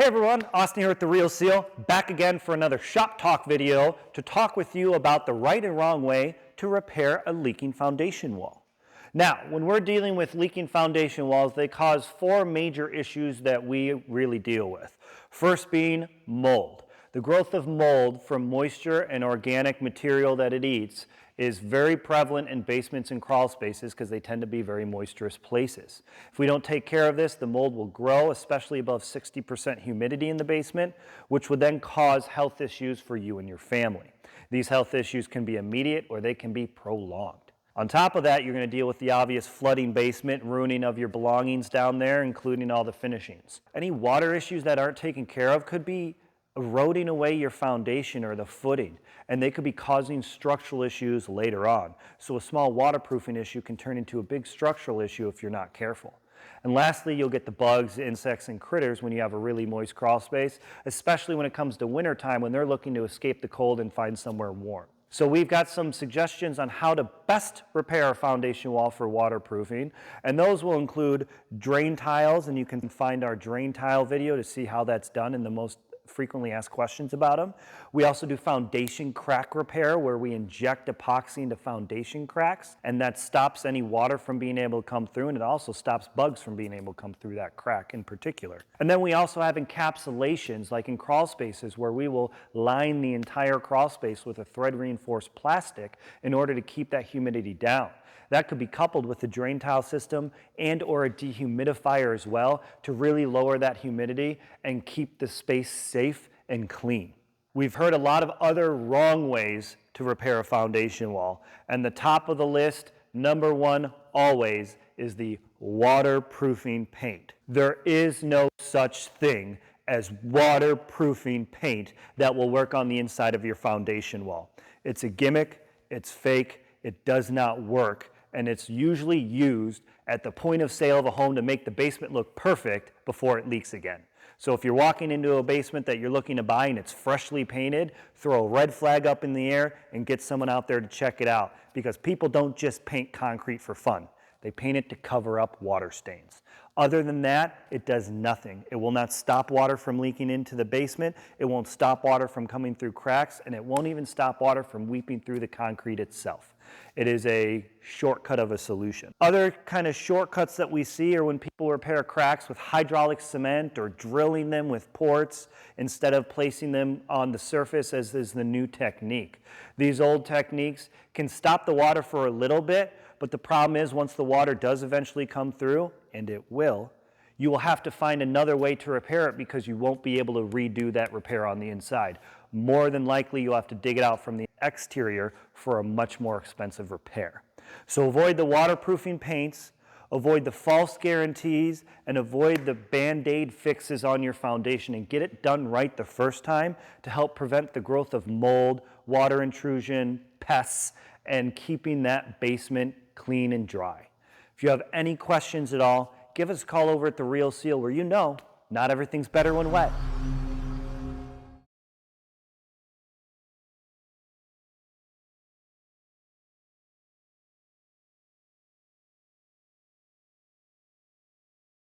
Hey everyone, Austin here with The Real Seal, back again for another Shop Talk video to talk with you about the right and wrong way to repair a leaking foundation wall. Now, when we're dealing with leaking foundation walls, they cause four major issues that we really deal with. First being mold. The growth of mold from moisture and organic material that it eats is very prevalent in basements and crawl spaces because they tend to be very moisturous places. If we don't take care of this, the mold will grow, especially above 60% humidity in the basement, which would then cause health issues for you and your family. These health issues can be immediate or they can be prolonged. On top of that, you're going to deal with the obvious flooding basement, ruining of your belongings down there, including all the finishings. Any water issues that aren't taken care of could be eroding away your foundation or the footing, and they could be causing structural issues later on. So a small waterproofing issue can turn into a big structural issue if you're not careful. And lastly, you'll get the bugs, insects, and critters when you have a really moist crawl space, especially when it comes to wintertime when they're looking to escape the cold and find somewhere warm. So we've got some suggestions on how to best repair a foundation wall for waterproofing, and those will include drain tiles, and you can find our drain tile video to see how that's done and the most frequently asked questions about them. We also do foundation crack repair where we inject epoxy into foundation cracks, and that stops any water from being able to come through, and it also stops bugs from being able to come through that crack in particular. And then we also have encapsulations like in crawl spaces where we will line the entire crawl space with a thread reinforced plastic in order to keep that humidity down. That could be coupled with the drain tile system and or a dehumidifier as well to really lower that humidity and keep the space safe and clean. We've heard a lot of other wrong ways to repair a foundation wall, and the top of the list, number one always, is the waterproofing paint. There is no such thing as waterproofing paint that will work on the inside of your foundation wall. It's a gimmick, it's fake, it does not work, and it's usually used at the point of sale of a home to make the basement look perfect before it leaks again. So if you're walking into a basement that you're looking to buy and it's freshly painted, throw a red flag up in the air and get someone out there to check it out, because people don't just paint concrete for fun. They paint it to cover up water stains. Other than that, it does nothing. It will not stop water from leaking into the basement, it won't stop water from coming through cracks, and it won't even stop water from weeping through the concrete itself. It is a shortcut of a solution. Other kind of shortcuts that we see are when people repair cracks with hydraulic cement or drilling them with ports instead of placing them on the surface, as is the new technique. These old techniques can stop the water for a little bit, but the problem is once the water does eventually come through, and it will, you will have to find another way to repair it because you won't be able to redo that repair on the inside. More than likely, you'll have to dig it out from the exterior for a much more expensive repair. So avoid the waterproofing paints, avoid the false guarantees, and avoid the Band-Aid fixes on your foundation, and get it done right the first time to help prevent the growth of mold, water intrusion, pests, and keeping that basement clean and dry. If you have any questions at all, give us a call over at The Real Seal, where you know not everything's better when wet.